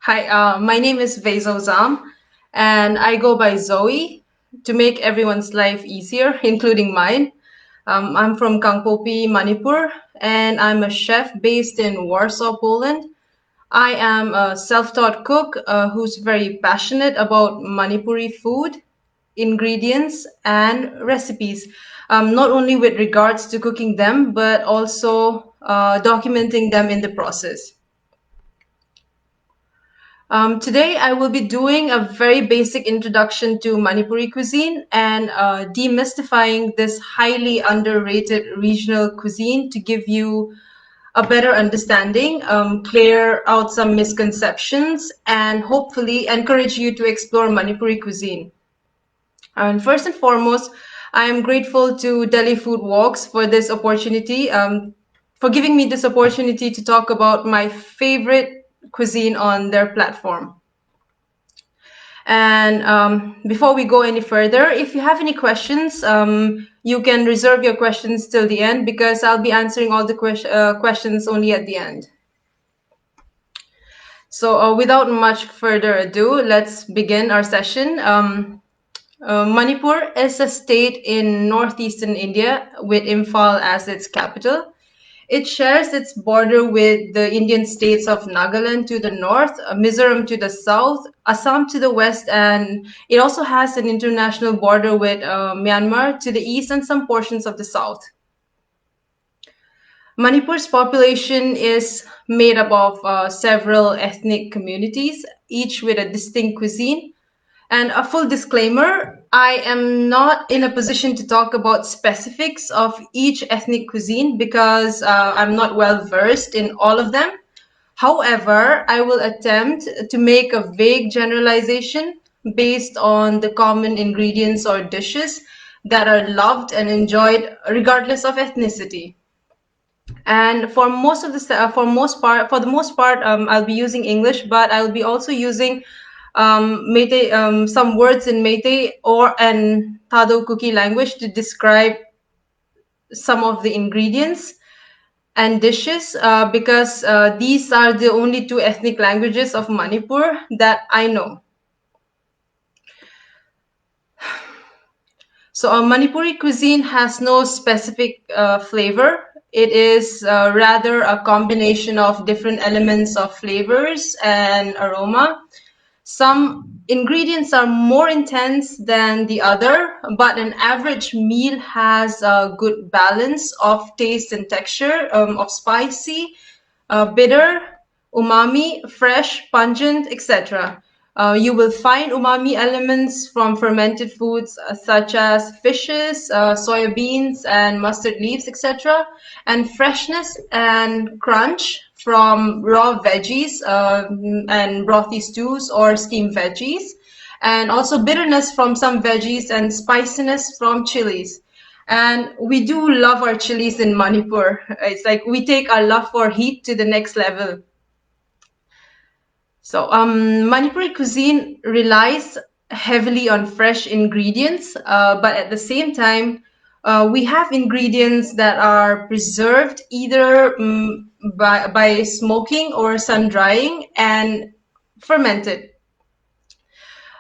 Hi, my name is Vezo Zam, and I go by Zoe to make everyone's life easier, including mine. I'm from Kangpopi, Manipur, and I'm a chef based in Warsaw, Poland. I am a self-taught cook who's very passionate about Manipuri food, ingredients, and recipes, not only with regards to cooking them, but also documenting them in the process. Today, I will be doing a very basic introduction to Manipuri cuisine and demystifying this highly underrated regional cuisine to give you a better understanding, clear out some misconceptions, and hopefully encourage you to explore Manipuri cuisine. And first and foremost, I am grateful to Delhi Food Walks for this opportunity, for giving me this opportunity to talk about my favorite cuisine on their platform. And before we go any further, if you have any questions, you can reserve your questions till the end because I'll be answering all the questions only at the end. So without much further ado, let's begin our session. Manipur is a state in northeastern India with Imphal as its capital. It shares its border with the Indian states of Nagaland to the north, Mizoram to the south, Assam to the west, and it also has an international border with Myanmar to the east and some portions of the south. Manipur's population is made up of several ethnic communities, each with a distinct cuisine. And a full disclaimer, I am not in a position to talk about specifics of each ethnic cuisine because I'm not well versed in all of them. However, I will attempt to make a vague generalization based on the common ingredients or dishes that are loved and enjoyed regardless of ethnicity. And for the most part, I'll be using English, but I'll be also using Meitei, some words in Meitei or and Thado Kuki language to describe some of the ingredients and dishes because these are the only two ethnic languages of Manipur that I know. So Manipuri cuisine has no specific flavor. It is rather a combination of different elements of flavors and aroma. Some ingredients are more intense than the other, but an average meal has a good balance of taste and texture, of spicy, bitter, umami, fresh, pungent, etc. You will find umami elements from fermented foods such as fishes, soya beans, and mustard leaves, etc., and freshness and crunch from raw veggies and brothy stews or steamed veggies, and also bitterness from some veggies and spiciness from chilies. And we do love our chilies in Manipur. It's like we take our love for heat to the next level. So, Manipuri cuisine relies heavily on fresh ingredients, but at the same time, we have ingredients that are preserved either by smoking or sun drying and fermented.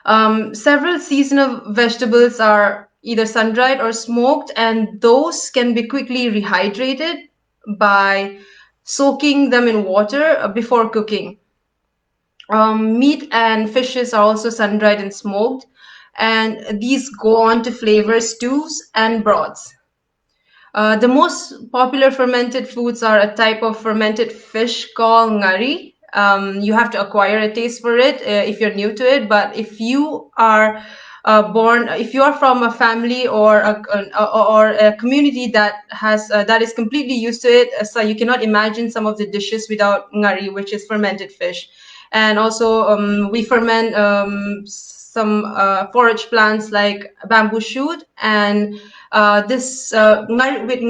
Several seasonal vegetables are either sun-dried or smoked, and those can be quickly rehydrated by soaking them in water before cooking. Meat and fishes are also sun-dried and smoked, and these go on to flavor stews and broths. The most popular fermented foods are a type of fermented fish called ngari. You have to acquire a taste for it if you're new to it. But if you are if you are from a family or a community that is completely used to it, so you cannot imagine some of the dishes without ngari, which is fermented fish. And also, we ferment some forage plants like bamboo shoot and with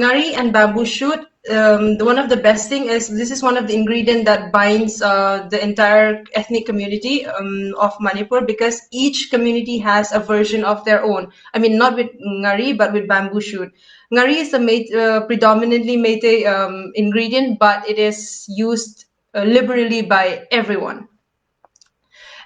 ngari and bamboo shoot, one of the best thing is this is one of the ingredient that binds the entire ethnic community of Manipur because each community has a version of their own. I mean, not with ngari, but with bamboo shoot. Ngari is a predominantly Meitei ingredient, but it is used liberally by everyone.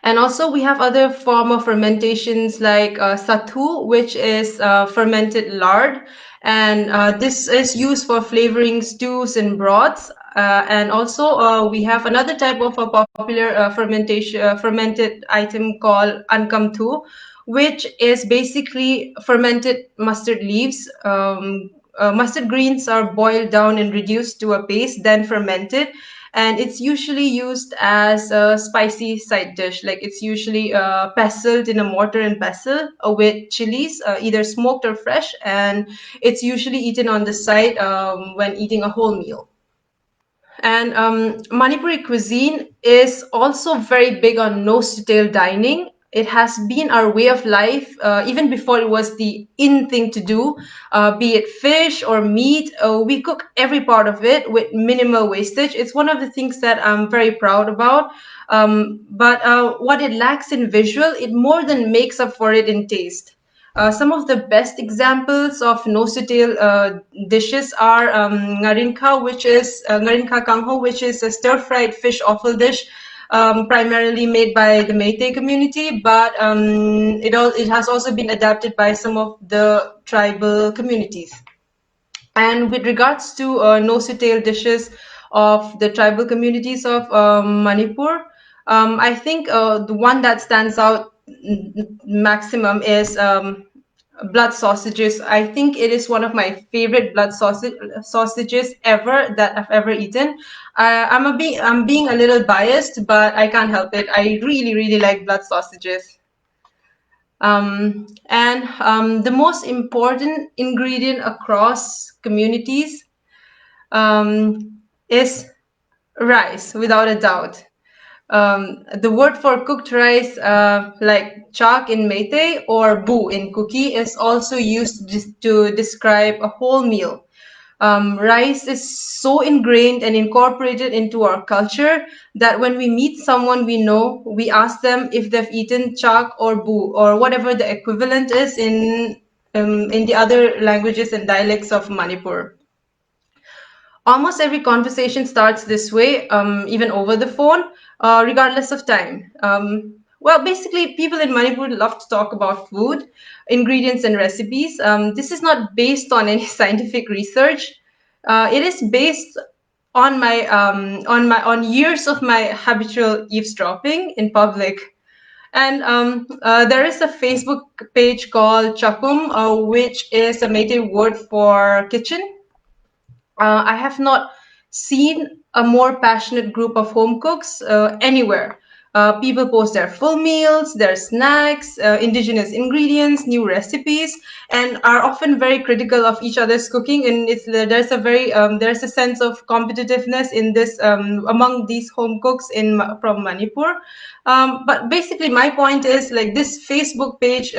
And also we have other form of fermentations like sattu, which is fermented lard. And this is used for flavoring stews and broths. And also we have another type of a popular fermented item called ankamtu, which is basically fermented mustard leaves. Mustard greens are boiled down and reduced to a paste, then fermented, and it's usually used as a spicy side dish. Like it's usually pestled in a mortar and pestle with chilies, either smoked or fresh, and it's usually eaten on the side when eating a whole meal. And Manipuri cuisine is also very big on nose to tail dining. It has been our way of life even before it was the in thing to do. Be it fish or meat, we cook every part of it with minimal wastage. It's one of the things that I'm very proud about. But what it lacks in visual, it more than makes up for it in taste. Some of the best examples of nose-to-tail dishes are ngarinka kangho, which is a stir-fried fish offal dish, primarily made by the Meitei community, but it has also been adapted by some of the tribal communities. And with regards to nose-to-tail dishes of the tribal communities of Manipur, I think the one that stands out maximum is blood sausages. I think it is one of my favorite sausages ever that I've ever eaten. I'm being a little biased, but I can't help it. I really, really like blood sausages. And the most important ingredient across communities is rice, without a doubt. The word for cooked rice, like chak in Meitei or bu in Kuki, is also used to describe a whole meal. Rice is so ingrained and incorporated into our culture that when we meet someone we know, we ask them if they've eaten chak or bu or whatever the equivalent is in the other languages and dialects of Manipur. Almost every conversation starts this way, even over the phone, regardless of time. Well, basically, people in Manipur love to talk about food, ingredients, and recipes. This is not based on any scientific research. It is based on years of my habitual eavesdropping in public. And there is a Facebook page called Chakum, which is a native word for kitchen. I have not seen a more passionate group of home cooks anywhere. People post their full meals, their snacks, indigenous ingredients, new recipes, and are often very critical of each other's cooking. And there's a sense of competitiveness in this among these home cooks from Manipur. But basically, my point is like this Facebook page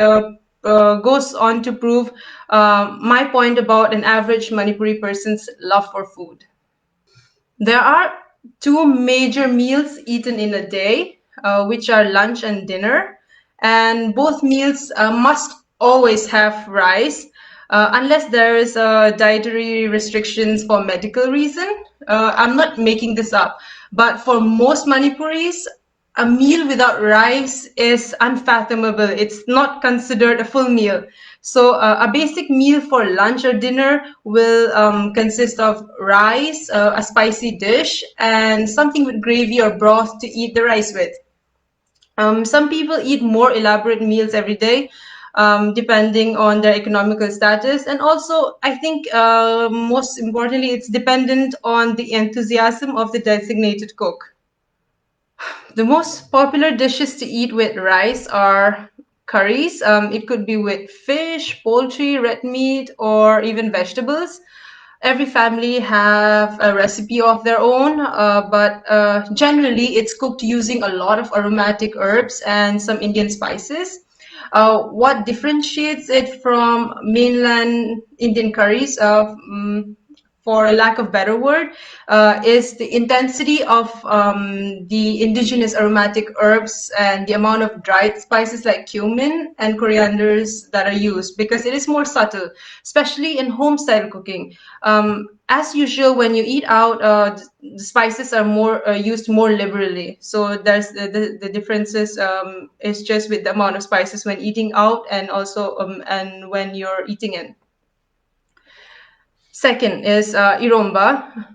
goes on to prove my point about an average Manipuri person's love for food. There are two major meals eaten in a day, which are lunch and dinner, and both meals must always have rice, unless there is dietary restrictions for medical reason. I'm not making this up, but for most Manipuris, a meal without rice is unfathomable. It's not considered a full meal. So a basic meal for lunch or dinner will consist of rice, a spicy dish, and something with gravy or broth to eat the rice with. Some people eat more elaborate meals every day, depending on their economical status. And also, I think most importantly, it's dependent on the enthusiasm of the designated cook. The most popular dishes to eat with rice are curries. It could be with fish, poultry, red meat, or even vegetables. Every family have a recipe of their own, but generally it's cooked using a lot of aromatic herbs and some Indian spices. What differentiates it from mainland Indian curries? for a lack of better word, is the intensity of the indigenous aromatic herbs and the amount of dried spices like cumin and corianders that are used, because it is more subtle, especially in home style cooking. As usual, when you eat out, the spices are more used more liberally. So there's the differences is just with the amount of spices when eating out, and also and when you're eating in. Second is iromba.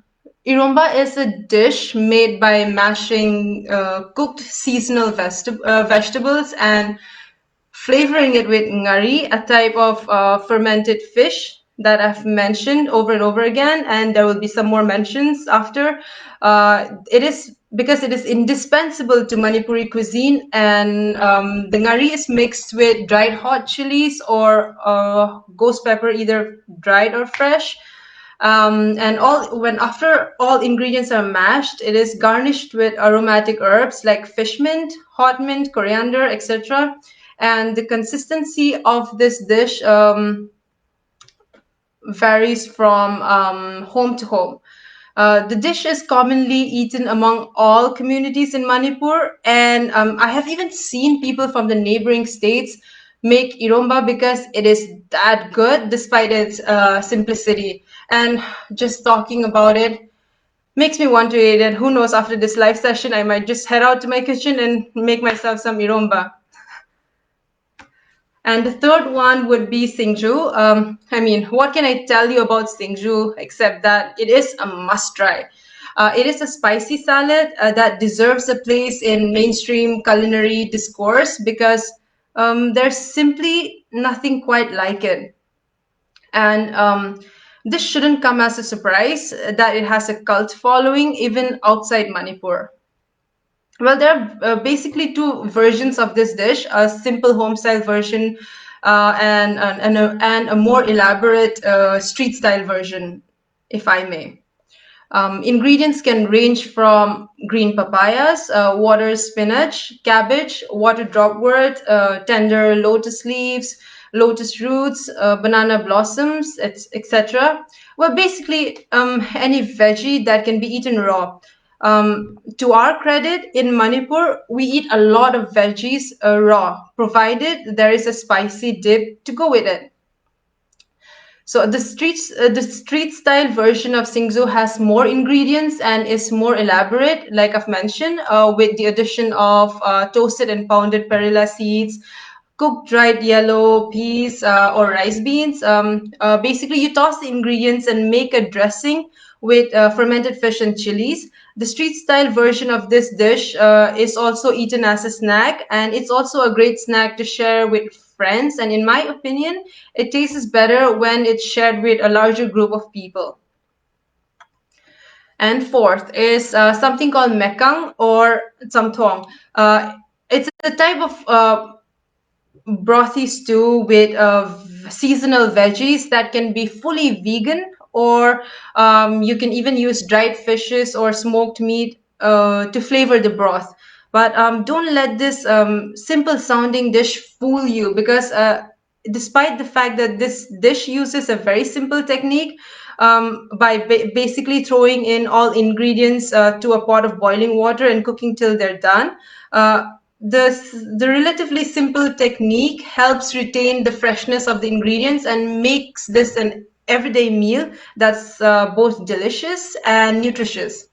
Iromba is a dish made by mashing cooked seasonal vegetables and flavoring it with ngari, a type of fermented fish that I've mentioned over and over again, and there will be some more mentions after. It is because it is indispensable to Manipuri cuisine, and the ngari is mixed with dried hot chilies or ghost pepper, either dried or fresh. And all when after all ingredients are mashed, it is garnished with aromatic herbs like fish mint, hot mint, coriander, etc. And the consistency of this dish varies from home to home. The dish is commonly eaten among all communities in Manipur, and I have even seen people from the neighboring states make iromba because it is that good despite its simplicity. And just talking about it makes me want to eat it. Who knows, after this live session, I might just head out to my kitchen and make myself some iromba. And the third one would be Singju. I mean, what can I tell you about Singju except that it is a must try. It is a spicy salad that deserves a place in mainstream culinary discourse because there's simply nothing quite like it. And this shouldn't come as a surprise that it has a cult following even outside Manipur. Well, there are basically two versions of this dish: a simple home style version and a more elaborate street style version, if I may. Ingredients can range from green papayas, water spinach, cabbage, water dropwort, tender lotus leaves, lotus roots, banana blossoms, etc. Well, basically, any veggie that can be eaten raw. To our credit, in Manipur, we eat a lot of veggies raw, provided there is a spicy dip to go with it. So the street style version of Singzu has more ingredients and is more elaborate, like I've mentioned, with the addition of toasted and pounded perilla seeds, cooked dried yellow peas or rice beans. Basically, you toss the ingredients and make a dressing with fermented fish and chilies. The street style version of this dish is also eaten as a snack, and it's also a great snack to share with friends. And in my opinion, it tastes better when it's shared with a larger group of people. And fourth is something called mekang or samthong. It's a type of brothy stew with seasonal veggies that can be fully vegan, or you can even use dried fishes or smoked meat to flavor the broth. But don't let this simple sounding dish fool you, because despite the fact that this dish uses a very simple technique, by basically throwing in all ingredients to a pot of boiling water and cooking till they're done. The relatively simple technique helps retain the freshness of the ingredients and makes this an everyday meal that's both delicious and nutritious.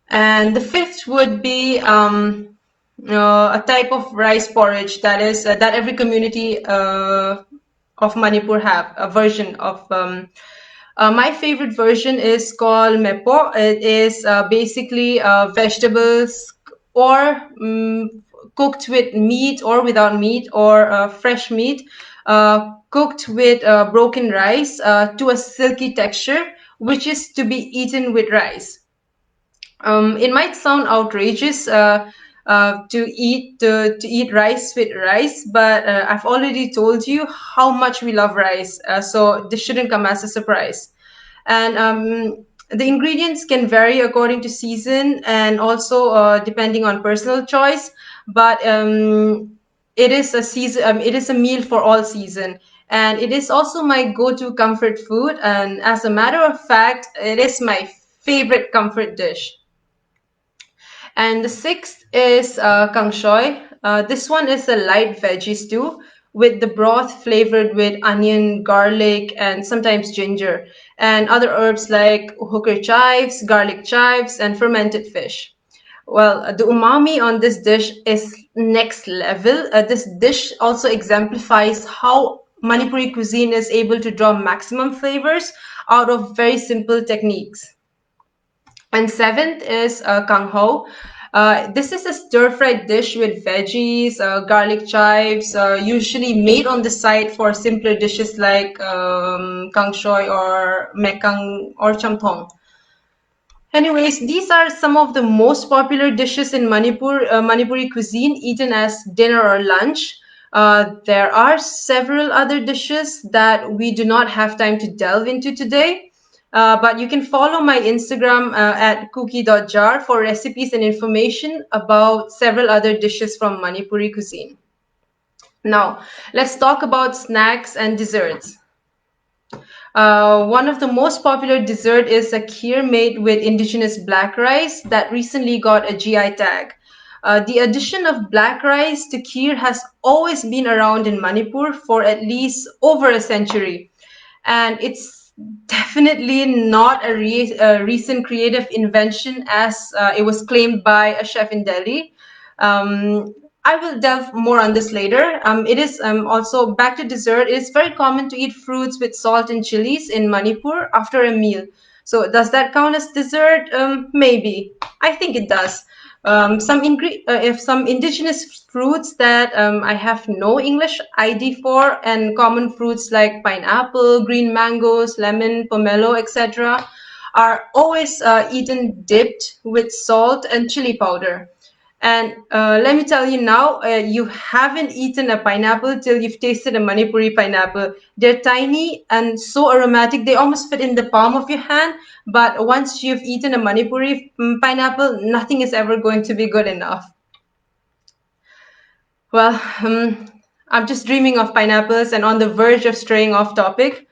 And the fifth would be a type of rice porridge that is that every community of Manipur have a version of. My favorite version is called mepo. It is basically vegetables or cooked with meat or without meat, or fresh meat, cooked with broken rice to a silky texture, which is to be eaten with rice. It might sound outrageous to eat rice with rice, but I've already told you how much we love rice, so this shouldn't come as a surprise. And the ingredients can vary according to season and also depending on personal choice, but it is a season. It is a meal for all season, and it is also my go-to comfort food. And as a matter of fact, it is my favorite comfort dish. And the sixth is kang shoy. This one is a light veggie stew with the broth flavored with onion, garlic, and sometimes ginger, and other herbs like hooker chives, garlic chives, and fermented fish. Well, the umami on this dish is next level. This dish also exemplifies how Manipuri cuisine is able to draw maximum flavors out of very simple techniques. And seventh is kang ho. This is a stir-fried dish with veggies, garlic chives, usually made on the side for simpler dishes like kang shoy or mekang or chamthong. Anyways, these are some of the most popular dishes in Manipuri cuisine eaten as dinner or lunch. There are several other dishes that we do not have time to delve into today, but you can follow my Instagram at cookie.jar for recipes and information about several other dishes from Manipuri cuisine. Now, let's talk about snacks and desserts. One of the most popular dessert is a kheer made with indigenous black rice that recently got a GI tag. The addition of black rice to kheer has always been around in Manipur for at least over a century, and it's definitely not a recent creative invention as it was claimed by a chef in Delhi. Um, I will delve more on this later. It is also back to dessert. It is very common to eat fruits with salt and chilies in Manipur after a meal. So does that count as dessert? Maybe. I think it does. If some indigenous fruits that I have no English ID for, and common fruits like pineapple, green mangoes, lemon, pomelo, etc., are always eaten dipped with salt and chili powder. And let me tell you now, you haven't eaten a pineapple till you've tasted a Manipuri pineapple. They're tiny and so aromatic, they almost fit in the palm of your hand. But once you've eaten a Manipuri pineapple, nothing is ever going to be good enough. Well, I'm just dreaming of pineapples and on the verge of straying off topic.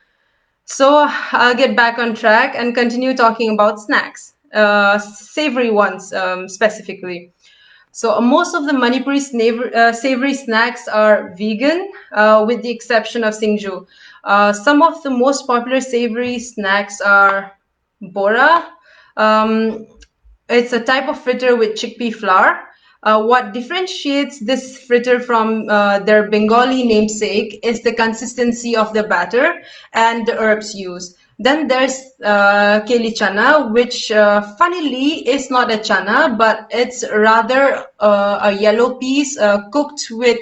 So I'll get back on track and continue talking about snacks, savory ones specifically. So most of the Manipuri savory snacks are vegan, with the exception of Singju. Some of the most popular savory snacks are bora. Um, it's a type of fritter with chickpea flour. What differentiates this fritter from their Bengali namesake is the consistency of the batter and the herbs used. Then there's keli chana, which funnily is not a chana, but it's rather a yellow piece cooked with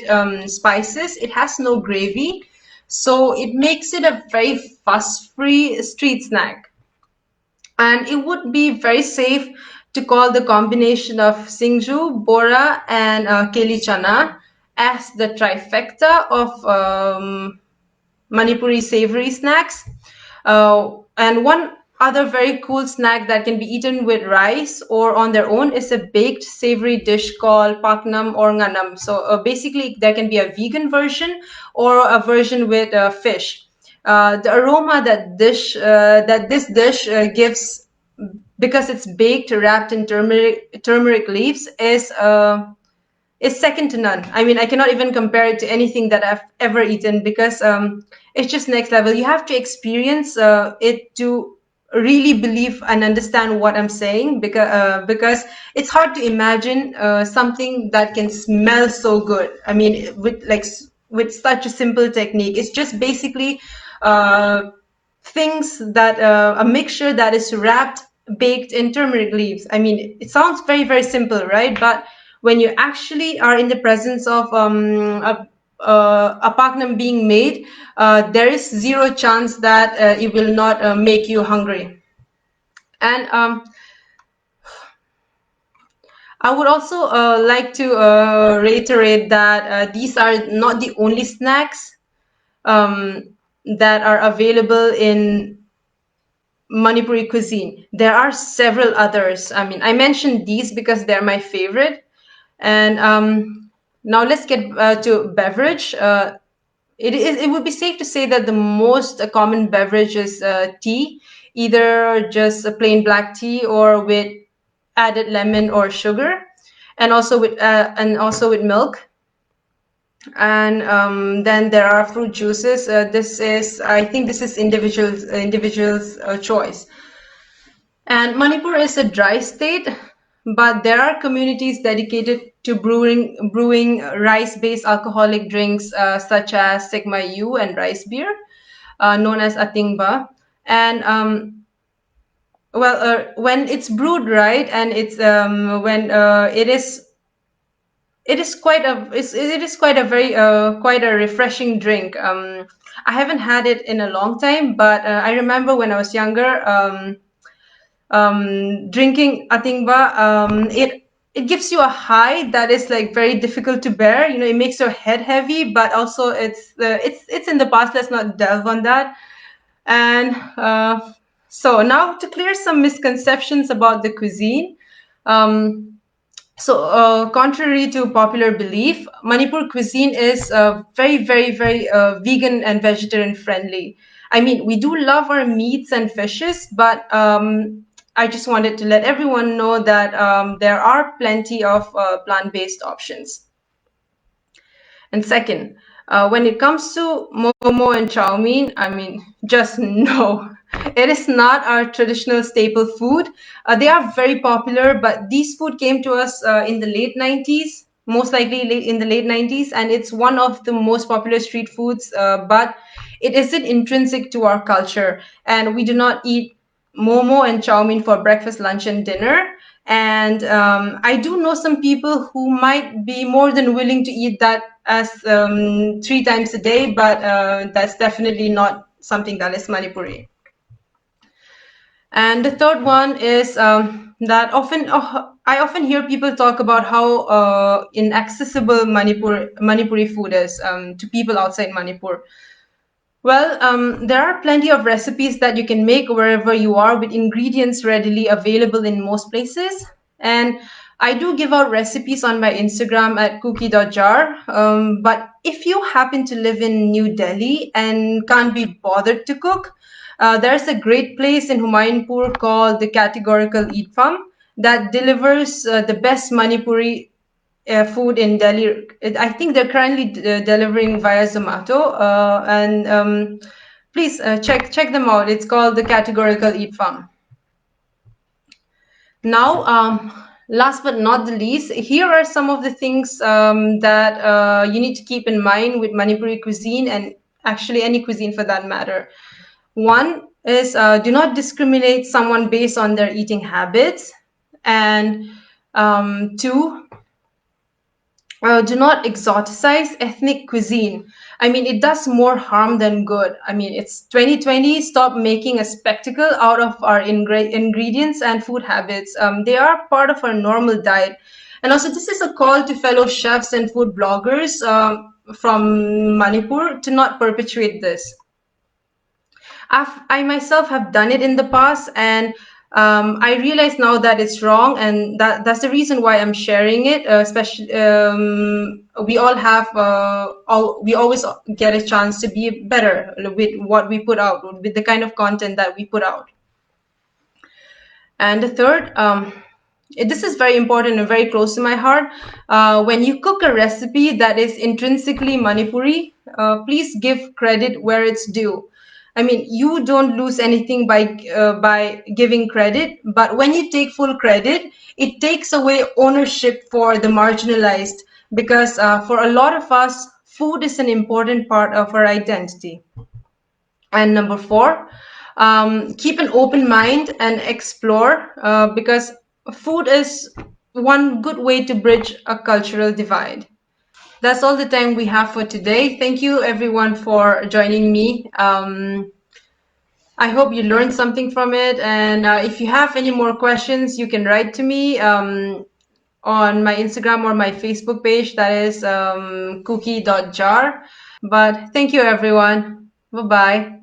spices. It has no gravy, so it makes it a very fuss-free street snack. And it would be very safe to call the combination of Singju, Bora, and Keli Chana as the trifecta of Manipuri savory snacks. And one other very cool snack that can be eaten with rice or on their own is a baked savory dish called paknam or nganam. So basically, there can be a vegan version or a version with fish. The aroma that this dish gives, because it's baked wrapped in turmeric leaves, is second to none. I mean, I cannot even compare it to anything that I've ever eaten because it's just next level. You have to experience it to really believe and understand what I'm saying, because it's hard to imagine something that can smell so good. I mean, with such a simple technique. It's just basically things that a mixture that is wrapped, baked in turmeric leaves. I mean, it sounds very, very simple, right? But when you actually are in the presence of a paknam being made, there is zero chance that it will not make you hungry. And I would also like to reiterate that these are not the only snacks that are available in Manipuri cuisine. There are several others. I mean, I mentioned these because they're my favorite. And now let's get to beverage. it would be safe to say that the most common beverage is tea, either just a plain black tea or with added lemon or sugar, and also with milk. And then there are fruit juices. I think this is individuals' choice. And Manipur is a dry state, but there are communities dedicated to brewing rice-based alcoholic drinks such as Sigma U and rice beer, known as Atingba. And when it's brewed right, and it's when it is quite a very quite a refreshing drink. I haven't had it in a long time, but I remember when I was younger. Drinking Atingba, it gives you a high that is like very difficult to bear. You know, it makes your head heavy, but also it's in the past. Let's not delve on that. And so now to clear some misconceptions about the cuisine. Um, Contrary to popular belief, Manipur cuisine is very vegan and vegetarian friendly. I mean, we do love our meats and fishes, but I just wanted to let everyone know that there are plenty of plant-based options. And second, when it comes to momo and chow mein, I mean, just no. It is not our traditional staple food. They are very popular, but these food came to us in the late 90s, most likely in the late 90s, and it's one of the most popular street foods, but it isn't intrinsic to our culture. And we do not eat momo and chow mein for breakfast, lunch, and dinner. And I do know some people who might be more than willing to eat that as 3 times a day, but that's definitely not something that is Manipuri. And the third one is that I often hear people talk about how inaccessible Manipuri food is to people outside Manipur. Well, there are plenty of recipes that you can make wherever you are with ingredients readily available in most places. And I do give out recipes on my Instagram at cookie.jar. But if you happen to live in New Delhi and can't be bothered to cook, there's a great place in Humayunpur called the Categorical Eat Farm that delivers the best Manipuri food in Delhi. I think they're currently delivering via Zomato, and please check them out. It's called the Categorical Eat Farm. Now, last but not the least, here are some of the things that you need to keep in mind with Manipuri cuisine, and actually any cuisine for that matter. One is do not discriminate someone based on their eating habits, and two, do not exoticize ethnic cuisine. I mean, it does more harm than good. I mean, it's 2020. Stop making a spectacle out of our ingredients and food habits. They are part of our normal diet. And also, this is a call to fellow chefs and food bloggers from Manipur to not perpetuate this. I myself have done it in the past, and I realize now that it's wrong, and that's the reason why I'm sharing it. Especially, we all have, we always get a chance to be better with what we put out, with the kind of content that we put out. And the third, this is very important and very close to my heart. When you cook a recipe that is intrinsically Manipuri, please give credit where it's due. I mean, you don't lose anything by giving credit, but when you take full credit, it takes away ownership for the marginalized, because for a lot of us, food is an important part of our identity. And number four, keep an open mind and explore, because food is one good way to bridge a cultural divide. That's all the time we have for today. Thank you everyone for joining me. I hope you learned something from it. And if you have any more questions, you can write to me on my Instagram or my Facebook page. That is cookie.jar. But thank you everyone. Bye-bye.